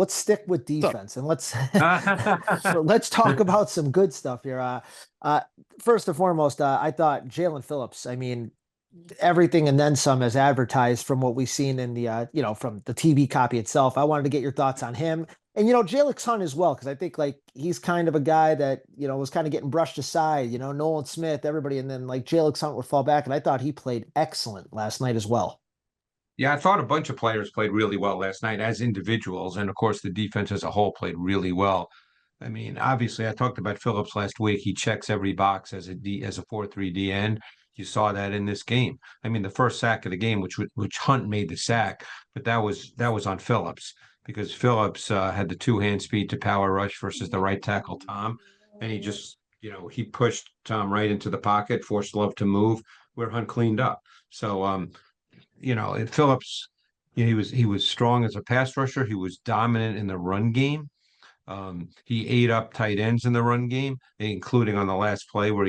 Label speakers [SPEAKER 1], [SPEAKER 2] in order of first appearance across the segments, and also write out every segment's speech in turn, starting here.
[SPEAKER 1] let's stick with defense and let's talk about some good stuff here. Uh, First and foremost, I thought Jalen Phillips. I mean, everything and then some as advertised from what we've seen in the from the TV copy itself. I wanted to get your thoughts on him and Jalyx Hunt as well because I think like he's kind of a guy that was kind of getting brushed aside. Nolan Smith, everybody, and then like Jalyx Hunt would fall back, and I thought he played excellent last night as well.
[SPEAKER 2] Yeah, I thought a bunch of players played really well last night as individuals, and of course the defense as a whole played really well. I mean, obviously, I talked about Phillips last week. He checks every box as a 4-3 D end. You saw that in this game. I mean, the first sack of the game, which Hunt made the sack, but that was on Phillips because Phillips had the two-hand speed to power rush versus the right tackle Tom, and he just he pushed Tom right into the pocket, forced Love to move where Hunt cleaned up. So Phillips, he was strong as a pass rusher. He was dominant in the run game. He ate up tight ends in the run game, including on the last play where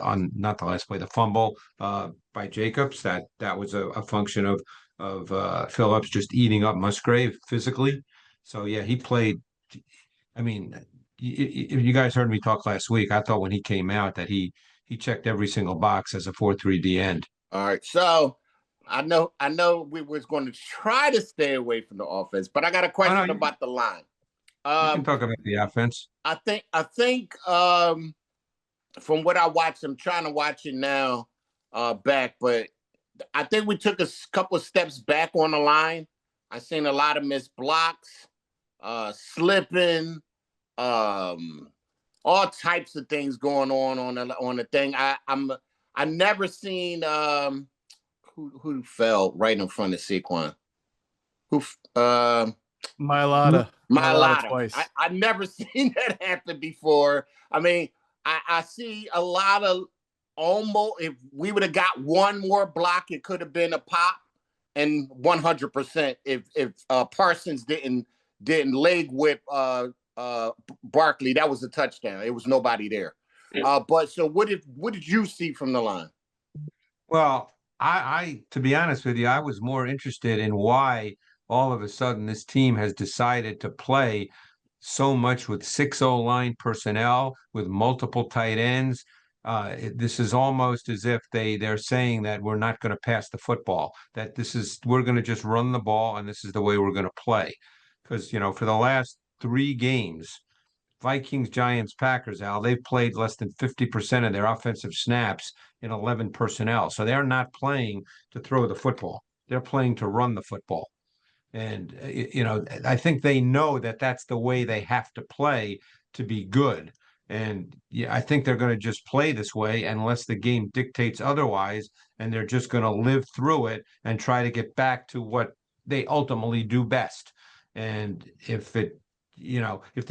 [SPEAKER 2] on not the last play, the fumble by Jacobs. That was a function of Phillips just eating up Musgrave physically. So yeah, he played. I mean, if you guys heard me talk last week, I thought when he came out that he checked every single box as a 4-3 D end.
[SPEAKER 3] All right, so I know we was going to try to stay away from the offense, but I got a
[SPEAKER 2] Oh, no,
[SPEAKER 3] question about the line.
[SPEAKER 2] you can
[SPEAKER 3] Um,
[SPEAKER 2] talk about the offense.
[SPEAKER 3] I think from what I watched, I'm trying to watch it now back, but I think we took a couple of steps back on the line. I seen a lot of missed blocks, slipping, um, all types of things going on the thing. I never seen who fell right in front of Saquon. Who
[SPEAKER 4] Mylata.
[SPEAKER 3] Mylata.
[SPEAKER 4] Twice.
[SPEAKER 3] I never seen that happen before. I mean, I see a lot of almost. If we would have got one more block, it could have been a pop, and 100%. If Parsons didn't leg whip Barkley, that was a touchdown. It was nobody there. But so what did you see from the line?
[SPEAKER 2] Well, I to be honest with you, I was more interested in why all of a sudden this team has decided to play so much with six O-line personnel, with multiple tight ends. This is almost as if they're saying that we're not going to pass the football, that we're going to just run the ball, and this is the way we're going to play. Because, for the last three games, Vikings, Giants, Packers, Al, they've played less than 50% of their offensive snaps in 11 personnel. So they're not playing to throw the football. They're playing to run the football. And, I think they know that that's the way they have to play to be good. And yeah, I think they're going to just play this way unless the game dictates otherwise. And they're just going to live through it and try to get back to what they ultimately do best. And if the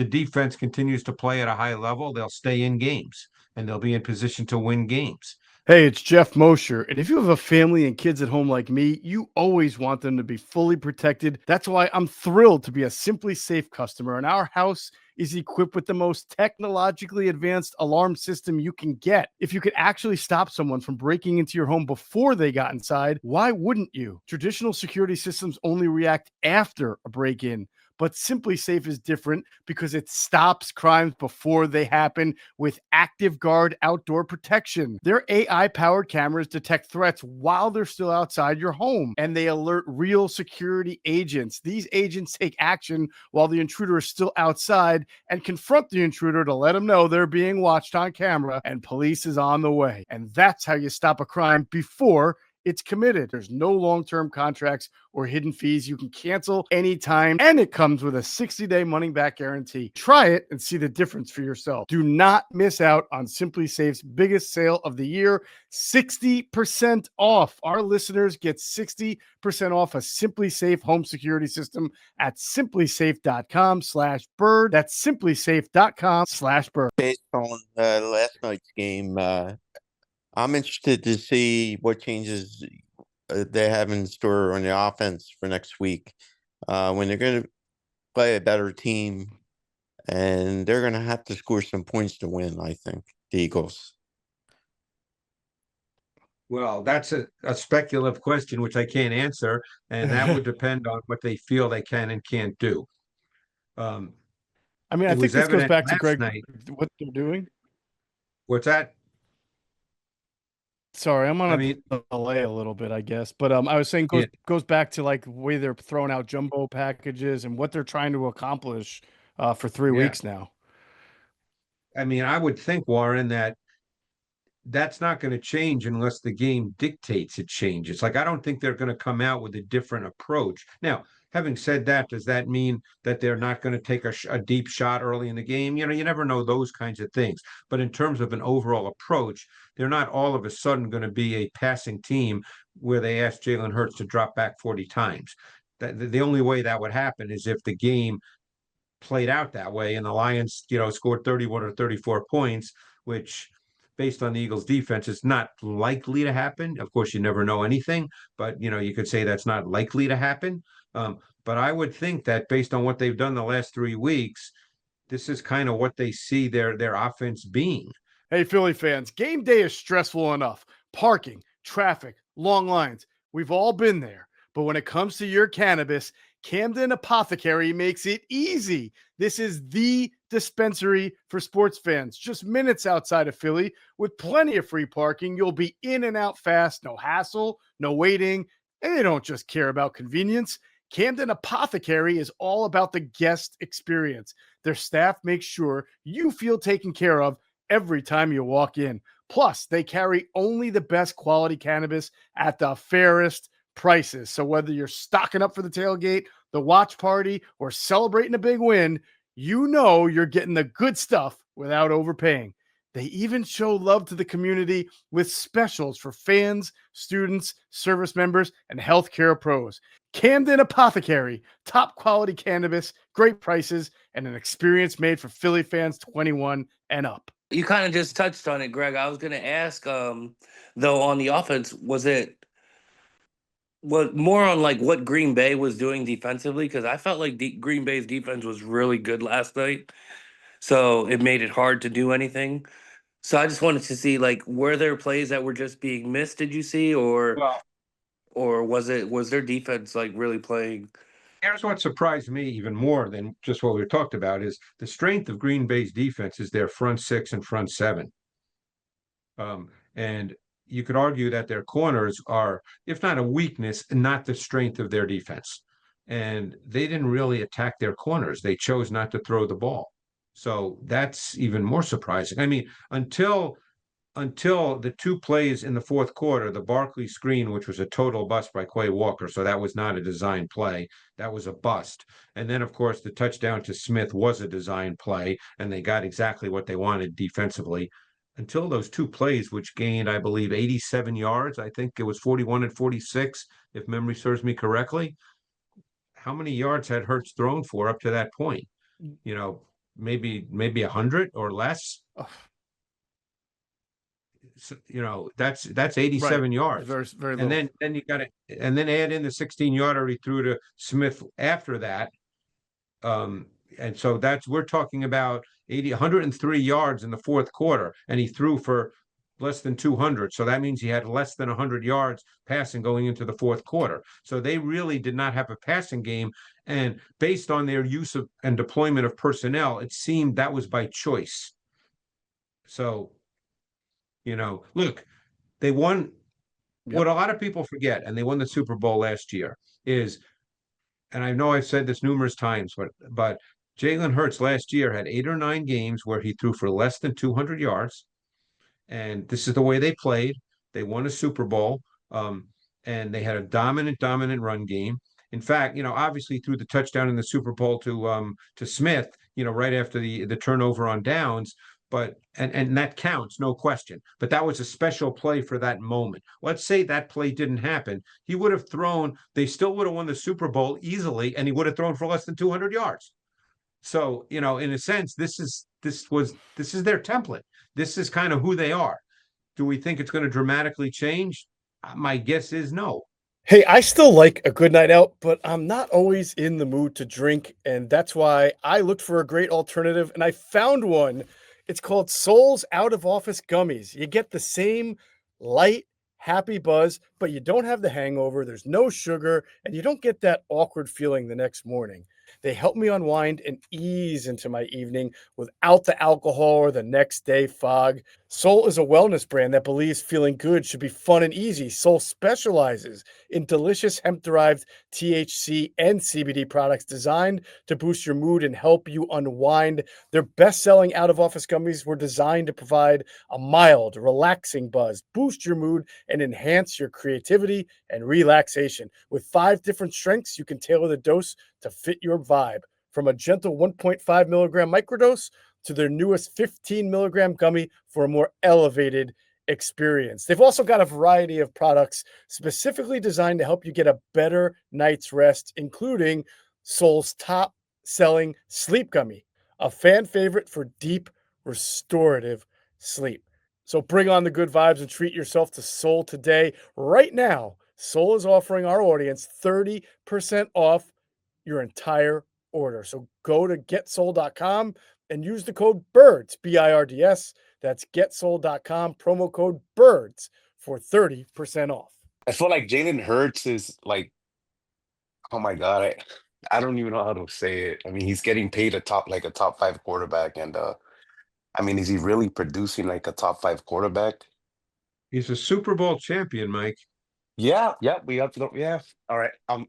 [SPEAKER 2] defense continues to play at a high level, they'll stay in games and they'll be in position to win games.
[SPEAKER 4] Hey, it's Jeff Mosher. And if you have a family and kids at home like me, you always want them to be fully protected. That's why I'm thrilled to be a Simply Safe customer. And our house is equipped with the most technologically advanced alarm system you can get. If you could actually stop someone from breaking into your home before they got inside, why wouldn't you? Traditional security systems only react after a break-in. But Simply Safe is different because it stops crimes before they happen with Active Guard outdoor protection. Their AI-powered cameras detect threats while they're still outside your home, and they alert real security agents. These agents take action while the intruder is still outside and confront the intruder to let them know they're being watched on camera and police is on the way. And that's how you stop a crime before it's committed. There's no long-term contracts or hidden fees. You can cancel anytime, and it comes with a 60-day money-back guarantee. Try it and see the difference for yourself. Do not miss out on Simply Safe's biggest sale of the year, 60% off. Our listeners get 60% off a Simply Safe home security system at simplysafe.com/bird. That's simplysafe.com/bird.
[SPEAKER 5] Based on last night's game, I'm interested to see what changes they have in store on the offense for next week when they're going to play a better team, and they're going to have to score some points to win, I think, the Eagles.
[SPEAKER 2] Well, that's a speculative question, which I can't answer, and that would depend on what they feel they can and can't do.
[SPEAKER 4] I mean,
[SPEAKER 2] It
[SPEAKER 4] I think
[SPEAKER 2] was
[SPEAKER 4] this goes
[SPEAKER 2] evident
[SPEAKER 4] back to
[SPEAKER 2] last
[SPEAKER 4] Greg,
[SPEAKER 2] night.
[SPEAKER 4] what they're doing.
[SPEAKER 2] What's that?
[SPEAKER 4] Sorry, I'm
[SPEAKER 2] I
[SPEAKER 4] on
[SPEAKER 2] mean,
[SPEAKER 4] a delay a little bit, I guess. But I was saying
[SPEAKER 2] yeah,
[SPEAKER 4] goes back to like the way they're throwing out jumbo packages and what they're trying to accomplish for 3
[SPEAKER 2] yeah.
[SPEAKER 4] weeks now.
[SPEAKER 2] I mean, I would think, Warren, that that's not going to change unless the game dictates it changes. Like, I don't think they're going to come out with a different approach. Now, having said that, does that mean that they're not going to take a deep shot early in the game? You know, you never know those kinds of things. But in terms of an overall approach, they're not all of a sudden going to be a passing team where they ask Jalen Hurts to drop back 40 times. The only way that would happen is if the game played out that way and the Lions, scored 31 or 34 points, which based on the Eagles defense is not likely to happen. Of course, you never know anything, but you could say that's not likely to happen. But I would think that based on what they've done the last 3 weeks, this is kind of what they see their offense being.
[SPEAKER 4] Hey, Philly fans, game day is stressful enough. Parking, traffic, long lines. We've all been there. But when it comes to your cannabis, Camden Apothecary makes it easy. This is the dispensary for sports fans, just minutes outside of Philly with plenty of free parking. You'll be in and out fast, no hassle, no waiting. And they don't just care about convenience. Camden Apothecary is all about the guest experience. Their staff makes sure you feel taken care of every time you walk in. Plus, they carry only the best quality cannabis at the fairest prices. So whether you're stocking up for the tailgate, the watch party, or celebrating a big win, you know you're getting the good stuff without overpaying. They even show love to the community with specials for fans, students, service members, and healthcare pros. Camden Apothecary, top quality cannabis, great prices, and an experience made for Philly fans 21 and up.
[SPEAKER 6] You kind of just touched on it, Greg. I was going to ask, though, on the offense, was more on like what Green Bay was doing defensively? Because I felt like Green Bay's defense was really good last night, so it made it hard to do anything. So I just wanted to see, like, were there plays that were just being missed? Did you see,
[SPEAKER 2] Well,
[SPEAKER 6] or was their defense like really playing?
[SPEAKER 2] here's what surprised me even more than just what we talked about is the strength of Green Bay's defense is their front six and front seven. And you could argue that their corners are, if not a weakness, not the strength of their defense. And they didn't really attack their corners. They chose not to throw the ball. So that's even more surprising. I mean, until the two plays in the fourth quarter, the Barkley screen, which was a total bust by Quay Walker. So that was not a design play. That was a bust. And then, of course, the touchdown to Smith was a design play, and they got exactly what they wanted defensively. Until those two plays, which gained, I believe, 87 yards. I think it was 41 and 46, if memory serves me correctly. How many yards had Hurts thrown for up to that point? Maybe 100 or less. So, that's 87 yards.
[SPEAKER 4] Very, very
[SPEAKER 2] and
[SPEAKER 4] little.
[SPEAKER 2] then you got to add in the 16-yarder he threw to Smith after that. And so we're talking about 103 yards in the fourth quarter, and he threw for less than 200. So that means he had less than 100 yards passing going into the fourth quarter. So they really did not have a passing game. And based on their use of and deployment of personnel, it seemed that was by choice. So, look, they won.
[SPEAKER 4] Yep.
[SPEAKER 2] What a lot of people forget, and they won the Super Bowl last year, is, and I know I've said this numerous times, but Jalen Hurts last year had 8 or 9 games where he threw for less than 200 yards. And this is the way they played. They won a Super Bowl, and they had a dominant run game. In fact, obviously threw the touchdown in the Super Bowl to Smith, right after the turnover on downs. But and that counts, no question. But that was a special play for that moment. Let's say that play didn't happen. He would have thrown, they still would have won the Super Bowl easily, and he would have thrown for less than 200 yards. So, in a sense, this is their template. This is kind of who they are. Do we think it's going to dramatically change? My guess is no.
[SPEAKER 4] Hey, I still like a good night out, but I'm not always in the mood to drink. And that's why I looked for a great alternative, and I found one. It's called Soul's Out of Office Gummies. You get the same light, happy buzz, but you don't have the hangover. There's no sugar, and you don't get that awkward feeling the next morning. They help me unwind and ease into my evening without the alcohol or the next day fog. Soul is a wellness brand that believes feeling good should be fun and easy. Soul specializes in delicious hemp-derived THC and CBD products designed to boost your mood and help you unwind. Their best-selling out-of-office gummies were designed to provide a mild, relaxing buzz, boost your mood, and enhance your creativity and relaxation. With 5 different strengths, you can tailor the dose to fit your vibe. From a gentle 1.5 milligram microdose to their newest 15 milligram gummy for a more elevated experience. They've also got a variety of products specifically designed to help you get a better night's rest, including Soul's top selling sleep gummy, a fan favorite for deep restorative sleep. So bring on the good vibes and treat yourself to Soul today. Right now, Soul is offering our audience 30% off your entire order. So go to getsoul.com and use the code BIRDS, BIRDS. That's getsoul.com, promo code BIRDS for 30% off.
[SPEAKER 7] I feel like Jalen Hurts is like, oh my God, I don't even know how to say it. I mean, he's getting paid a top 5 quarterback. And I mean, is he really producing like a top 5 quarterback?
[SPEAKER 2] He's a Super Bowl champion, Mike.
[SPEAKER 7] Yeah, we have to yeah. All right. All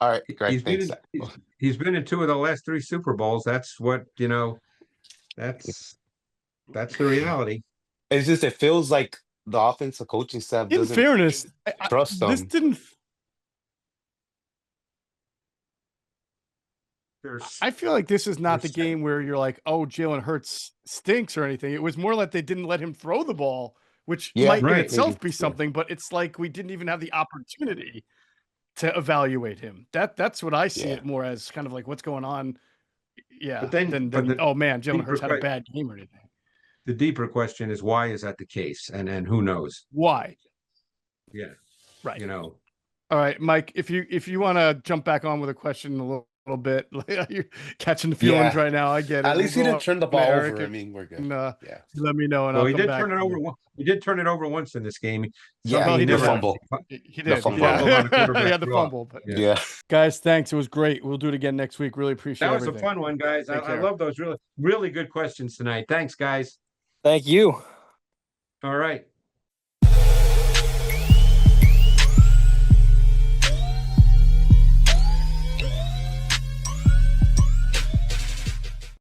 [SPEAKER 7] right, Greg,
[SPEAKER 2] He's been
[SPEAKER 7] thanks.
[SPEAKER 2] he's been in 2 of the last 3 Super Bowls. That's what, that's the reality.
[SPEAKER 7] It's just it feels like the offensive coaching staff
[SPEAKER 4] In
[SPEAKER 7] doesn't
[SPEAKER 4] fairness,
[SPEAKER 7] trust
[SPEAKER 4] this
[SPEAKER 7] them.
[SPEAKER 4] didn't.
[SPEAKER 2] There's
[SPEAKER 4] I feel like this is not the
[SPEAKER 2] there's-
[SPEAKER 4] game where you're like, oh, Jalen Hurts stinks or anything. It was more like they didn't let him throw the ball, which
[SPEAKER 7] Yeah,
[SPEAKER 4] might in
[SPEAKER 2] right,
[SPEAKER 4] itself
[SPEAKER 7] maybe,
[SPEAKER 4] be
[SPEAKER 7] yeah.
[SPEAKER 4] something, but it's like we didn't even have the opportunity to evaluate him. That's what I see
[SPEAKER 7] Yeah.
[SPEAKER 4] it more as, kind of like what's going on. Yeah.
[SPEAKER 2] But then-
[SPEAKER 4] Oh man, Jalen
[SPEAKER 2] deeper
[SPEAKER 4] Hurts had a
[SPEAKER 2] que-
[SPEAKER 4] bad game or anything.
[SPEAKER 2] the deeper question is, why is that the case? And who knows?
[SPEAKER 4] Why?
[SPEAKER 2] Yeah.
[SPEAKER 4] Right.
[SPEAKER 2] You
[SPEAKER 4] All right, Mike, if you want to jump back on with a question a little bit, you're catching the feelings
[SPEAKER 7] Yeah.
[SPEAKER 4] right now. I get it.
[SPEAKER 7] At least he
[SPEAKER 4] We'll go
[SPEAKER 7] didn't turn the
[SPEAKER 4] on to
[SPEAKER 7] ball
[SPEAKER 4] Eric
[SPEAKER 7] over. I
[SPEAKER 4] and,
[SPEAKER 7] mean, we're good.
[SPEAKER 4] yeah.
[SPEAKER 7] Yeah.
[SPEAKER 4] Let me know, and
[SPEAKER 2] well,
[SPEAKER 4] I'll
[SPEAKER 2] he
[SPEAKER 4] come
[SPEAKER 2] did
[SPEAKER 4] back
[SPEAKER 2] turn it
[SPEAKER 4] to
[SPEAKER 2] over.
[SPEAKER 4] you.
[SPEAKER 2] He did turn it over once in this game.
[SPEAKER 7] Yeah,
[SPEAKER 4] Well, he
[SPEAKER 7] the
[SPEAKER 4] did.
[SPEAKER 7] fumble.
[SPEAKER 4] He did.
[SPEAKER 7] fumble.
[SPEAKER 4] Yeah.
[SPEAKER 2] Fumble on the quarterback
[SPEAKER 4] He had the
[SPEAKER 2] draw.
[SPEAKER 4] fumble. But
[SPEAKER 7] Yeah.
[SPEAKER 4] guys, thanks. It was great. We'll do it again next week. Really appreciate
[SPEAKER 2] That was
[SPEAKER 4] everything.
[SPEAKER 2] a fun one, guys. I
[SPEAKER 4] Take care.
[SPEAKER 2] love those really good questions tonight. Thanks, guys.
[SPEAKER 8] Thank you.
[SPEAKER 2] All right.